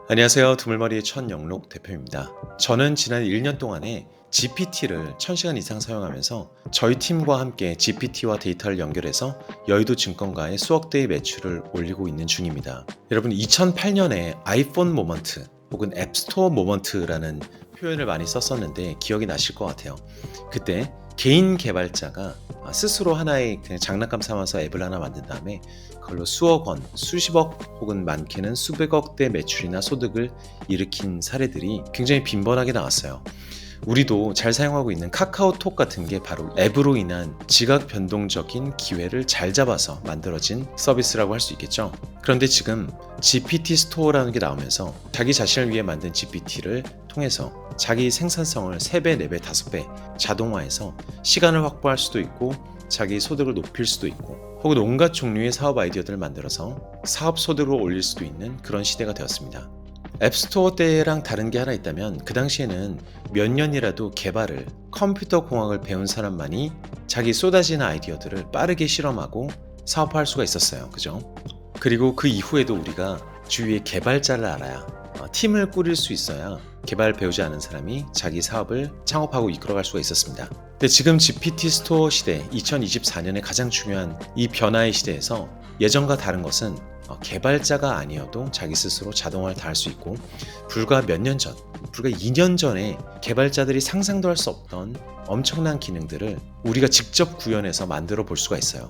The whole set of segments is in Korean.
안녕하세요. 두물머리의 천영록 대표입니다. 저는 지난 1년 동안에 GPT를 1000시간 이상 사용하면서 저희 팀과 함께 GPT와 데이터를 연결해서 여의도 증권가의 수억 대의 매출을 올리고 있는 중입니다. 여러분 2008년에 아이폰 모먼트 혹은 앱스토어 모먼트라는 표현을 많이 썼었는데 기억이 나실 것 같아요. 그때 개인 개발자가 스스로 하나의 그냥 장난감 삼아서 앱을 하나 만든 다음에 그걸로 수억 원, 수십억 혹은 많게는 수백억 대 매출이나 소득을 일으킨 사례들이 굉장히 빈번하게 나왔어요. 우리도 잘 사용하고 있는 카카오톡 같은 게 바로 앱으로 인한 지각 변동적인 기회를 잘 잡아서 만들어진 서비스라고 할 수 있겠죠. 그런데 지금 GPT 스토어라는 게 나오면서 자기 자신을 위해 만든 GPT를 통해서 자기 생산성을 3배, 4배, 5배 자동화해서 시간을 확보할 수도 있고 자기 소득을 높일 수도 있고 혹은 온갖 종류의 사업 아이디어들을 만들어서 사업 소득을 올릴 수도 있는 그런 시대가 되었습니다. 앱스토어 때랑 다른 게 하나 있다면 그 당시에는 몇 년이라도 개발을 컴퓨터 공학을 배운 사람만이 자기 쏟아지는 아이디어들을 빠르게 실험하고 사업화할 수가 있었어요. 그죠? 그리고 그 이후에도 우리가 주위에 개발자를 알아야 팀을 꾸릴 수 있어야 개발 배우지 않은 사람이 자기 사업을 창업하고 이끌어갈 수가 있었습니다. 근데 지금 GPT 스토어 시대 2024년에 가장 중요한 이 변화의 시대에서 예전과 다른 것은 개발자가 아니어도 자기 스스로 자동화를 다 할 수 있고 불과 몇 년 전, 불과 2년 전에 개발자들이 상상도 할 수 없던 엄청난 기능들을 우리가 직접 구현해서 만들어 볼 수가 있어요.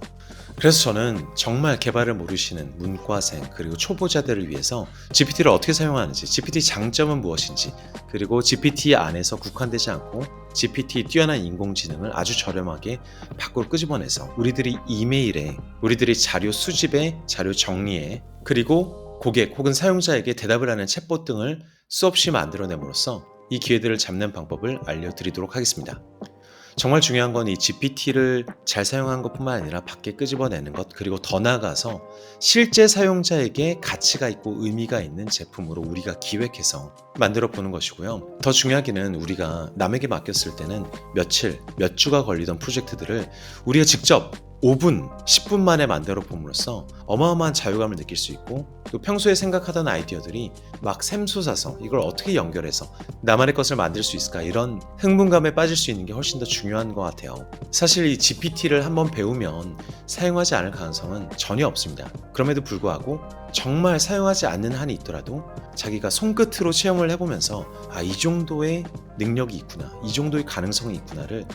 그래서 저는 정말 개발을 모르시는 문과생 그리고 초보자들을 위해서 GPT를 어떻게 사용하는지, GPT 장점은 무엇인지, 그리고 GPT 안에서 국한되지 않고 GPT의 뛰어난 인공지능을 아주 저렴하게 밖으로 끄집어내서 우리들이 이메일에, 우리들이 자료 수집에, 자료 정리에, 그리고 고객 혹은 사용자에게 대답을 하는 챗봇 등을 수없이 만들어냄으로써 이 기회들을 잡는 방법을 알려드리도록 하겠습니다. 정말 중요한 건 이 GPT를 잘 사용한 것뿐만 아니라 밖에 끄집어내는 것, 그리고 더 나아가서 실제 사용자에게 가치가 있고 의미가 있는 제품으로 우리가 기획해서 만들어 보는 것이고요. 더 중요하기는 우리가 남에게 맡겼을 때는 며칠, 몇 주가 걸리던 프로젝트들을 우리가 직접 5분, 10분 만에 만들어 봄으로써 어마어마한 자유감을 느낄 수 있고 또 평소에 생각하던 아이디어들이 막 샘솟아서 이걸 어떻게 연결해서 나만의 것을 만들 수 있을까, 이런 흥분감에 빠질 수 있는 게 훨씬 더 중요한 것 같아요. 사실 이 GPT를 한번 배우면 사용하지 않을 가능성은 전혀 없습니다. 그럼에도 불구하고 정말 사용하지 않는 한이 있더라도 자기가 손끝으로 체험을 해보면서 이 정도의 능력이 있구나, 이 정도의 가능성이 있구나를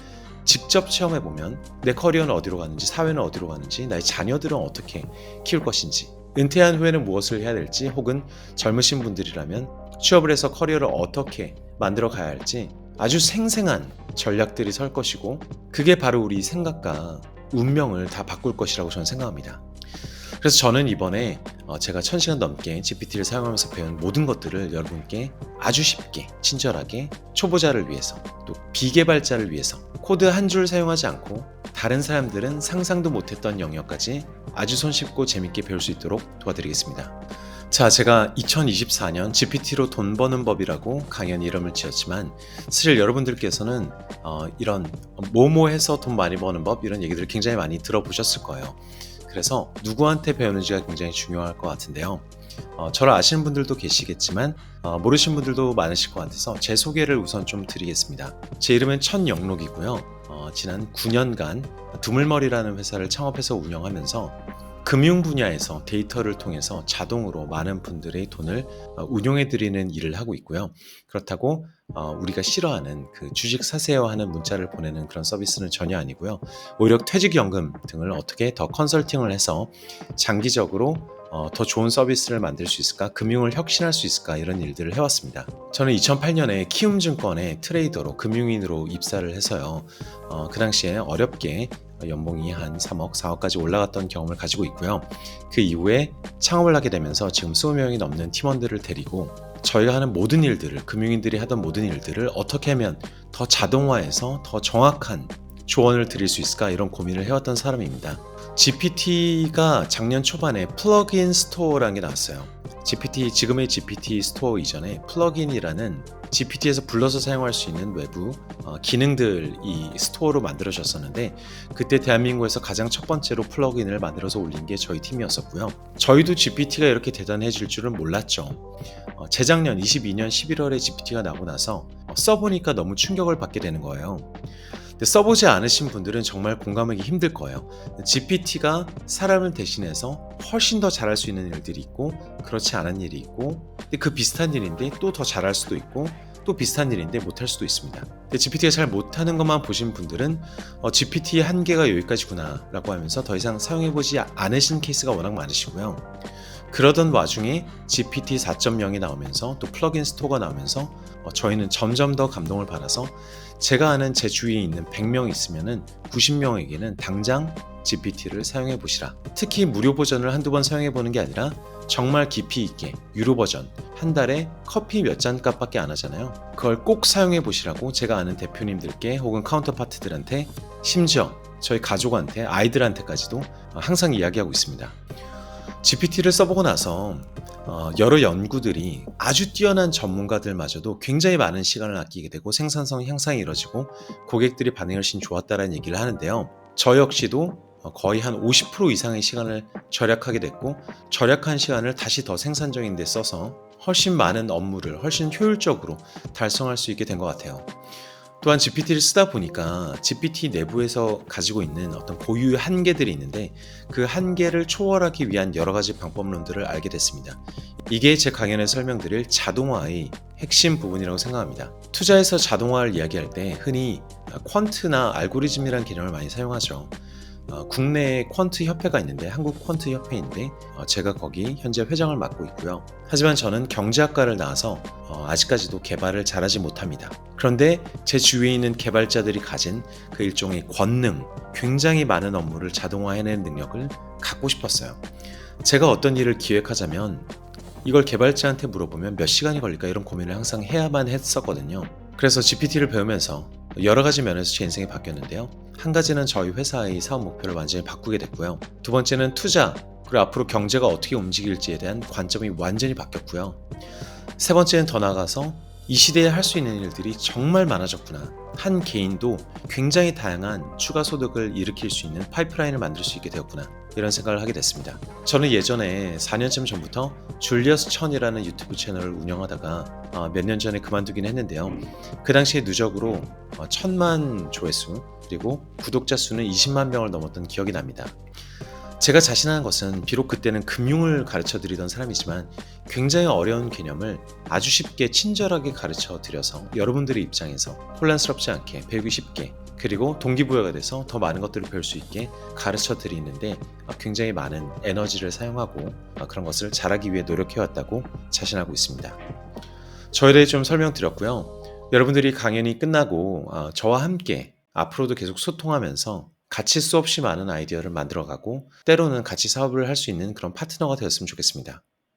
직접 체험해보면 내 커리어는 어디로 가는지, 사회는 어디로 가는지, 나의 자녀들은 어떻게 키울 것인지, 은퇴한 후에는 무엇을 해야 될지, 혹은 젊으신 분들이라면 취업을 해서 커리어를 어떻게 만들어 가야 할지 아주 생생한 전략들이 설 것이고, 그게 바로 우리 생각과 운명을 다 바꿀 것이라고 저는 생각합니다. 그래서 저는 이번에 제가 1000시간 넘게 GPT를 사용하면서 배운 모든 것들을 여러분께 아주 쉽게, 친절하게, 초보자를 위해서, 또 비개발자를 위해서 코드 한 줄 사용하지 않고 다른 사람들은 상상도 못했던 영역까지 아주 손쉽고 재밌게 배울 수 있도록 도와드리겠습니다. 자, 제가 2024년 GPT로 돈 버는 법이라고 강연 이름을 지었지만 사실 여러분들께서는 이런 뭐뭐해서 돈 많이 버는 법, 이런 얘기들을 굉장히 많이 들어보셨을 거예요. 그래서 누구한테 배우는지가 굉장히 중요할 것 같은데요. 저를 아시는 분들도 계시겠지만 모르시는 분들도 많으실 것 같아서 제 소개를 우선 좀 드리겠습니다. 제 이름은 천영록이고요. 지난 9년간 두물머리라는 회사를 창업해서 운영하면서 금융 분야에서 데이터를 통해서 자동으로 많은 분들의 돈을 운용해드리는 일을 하고 있고요. 그렇다고 우리가 싫어하는 그 주식 사세요 하는 문자를 보내는 그런 서비스는 전혀 아니고요. 오히려 퇴직연금 등을 어떻게 더 컨설팅을 해서 장기적으로 더 좋은 서비스를 만들 수 있을까, 금융을 혁신할 수 있을까, 이런 일들을 해왔습니다. 저는 2008년에 키움증권의 트레이더로 금융인으로 입사를 해서요. 그 당시에 어렵게 연봉이 한 3억, 4억까지 올라갔던 경험을 가지고 있고요. 그 이후에 창업을 하게 되면서 지금 20명이 넘는 팀원들을 데리고 저희가 하는 모든 일들을, 금융인들이 하던 모든 일들을 어떻게 하면 더 자동화해서 더 정확한 조언을 드릴 수 있을까, 이런 고민을 해왔던 사람입니다. GPT가 작년 초반에 플러그인 스토어라는 게 나왔어요. 지금의 GPT 스토어 이전에 플러긴이라는 GPT에서 불러서 사용할 수 있는 외부 기능들이 스토어로 만들어졌었는데, 그때 대한민국에서 가장 첫 번째로 플러긴을 만들어서 올린 게 저희 팀이었었고요. 저희도 GPT가 이렇게 대단해질 줄은 몰랐죠. 재작년 22년 11월에 GPT가 나오고 나서 써보니까 너무 충격을 받게 되는 거예요. 근데 써보지 않으신 분들은 정말 공감하기 힘들 거예요. GPT가 사람을 대신해서 훨씬 더 잘할 수 있는 일들이 있고, 그렇지 않은 일이 있고, 근데 그 비슷한 일인데 또 더 잘할 수도 있고, 또 비슷한 일인데 못할 수도 있습니다. 근데 GPT가 잘 못하는 것만 보신 분들은 GPT의 한계가 여기까지구나 라고 하면서 더 이상 사용해보지 않으신 케이스가 워낙 많으시고요. 그러던 와중에 GPT 4.0이 나오면서 또 플러긴 스토어가 나오면서 저희는 점점 더 감동을 받아서, 제가 아는 제 주위에 있는 100명 있으면은 90명에게는 당장 GPT를 사용해 보시라. 특히 무료 버전을 한두 번 사용해 보는 게 아니라 정말 깊이 있게 유료 버전, 한 달에 커피 몇 잔 값밖에 안 하잖아요. 그걸 꼭 사용해 보시라고 제가 아는 대표님들께 혹은 카운터파트들한테, 심지어 저희 가족한테, 아이들한테까지도 항상 이야기하고 있습니다. GPT를 써보고 나서 여러 연구들이 아주 뛰어난 전문가들마저도 굉장히 많은 시간을 아끼게 되고 생산성 향상이 이뤄지고 고객들이 반응이 훨씬 좋았다는 얘기를 하는데요. 저 역시도 거의 한 50% 이상의 시간을 절약하게 됐고, 절약한 시간을 다시 더 생산적인 데 써서 훨씬 많은 업무를 훨씬 효율적으로 달성할 수 있게 된 것 같아요. 또한 GPT를 쓰다 보니까 GPT 내부에서 가지고 있는 어떤 고유의 한계들이 있는데, 그 한계를 초월하기 위한 여러 가지 방법론들을 알게 됐습니다. 이게 제 강연에 설명드릴 자동화의 핵심 부분이라고 생각합니다. 투자에서 자동화를 이야기할 때 흔히 퀀트나 알고리즘이라는 개념을 많이 사용하죠. 국내에 퀀트 협회가 있는데, 한국 퀀트 협회인데 제가 거기 현재 회장을 맡고 있고요. 하지만 저는 경제학과를 나와서 아직까지도 개발을 잘하지 못합니다. 그런데 제 주위에 있는 개발자들이 가진 그 일종의 권능, 굉장히 많은 업무를 자동화해내는 능력을 갖고 싶었어요. 제가 어떤 일을 기획하자면 이걸 개발자한테 물어보면 몇 시간이 걸릴까, 이런 고민을 항상 해야만 했었거든요. 그래서 GPT를 배우면서 여러 가지 면에서 제 인생이 바뀌었는데요. 한 가지는 저희 회사의 사업 목표를 완전히 바꾸게 됐고요. 두 번째는 투자, 그리고 앞으로 경제가 어떻게 움직일지에 대한 관점이 완전히 바뀌었고요. 세 번째는 더 나아가서 이 시대에 할 수 있는 일들이 정말 많아졌구나. 한 개인도 굉장히 다양한 추가 소득을 일으킬 수 있는 파이프라인을 만들 수 있게 되었구나, 이런 생각을 하게 됐습니다. 저는 예전에 4년쯤 전부터 줄리어스 천이라는 유튜브 채널을 운영하다가 몇 년 전에 그만두긴 했는데요. 그 당시에 누적으로 1000만 조회수, 그리고 구독자 수는 20만 명을 넘었던 기억이 납니다. 제가 자신하는 것은 비록 그때는 금융을 가르쳐 드리던 사람이지만 굉장히 어려운 개념을 아주 쉽게 친절하게 가르쳐 드려서 여러분들의 입장에서 혼란스럽지 않게 배우기 쉽게, 그리고 동기부여가 돼서 더 많은 것들을 배울 수 있게 가르쳐 드리는데 굉장히 많은 에너지를 사용하고 그런 것을 잘하기 위해 노력해왔다고 자신하고 있습니다. 저에 대해 좀 설명드렸고요. 여러분들이 강연이 끝나고 저와 함께 앞으로도 계속 소통하면서 같이 수없이 많은 아이디어를 만들어가고, 때로는 같이 사업을 할 수 있는 그런 파트너가 되었으면 좋겠습니다.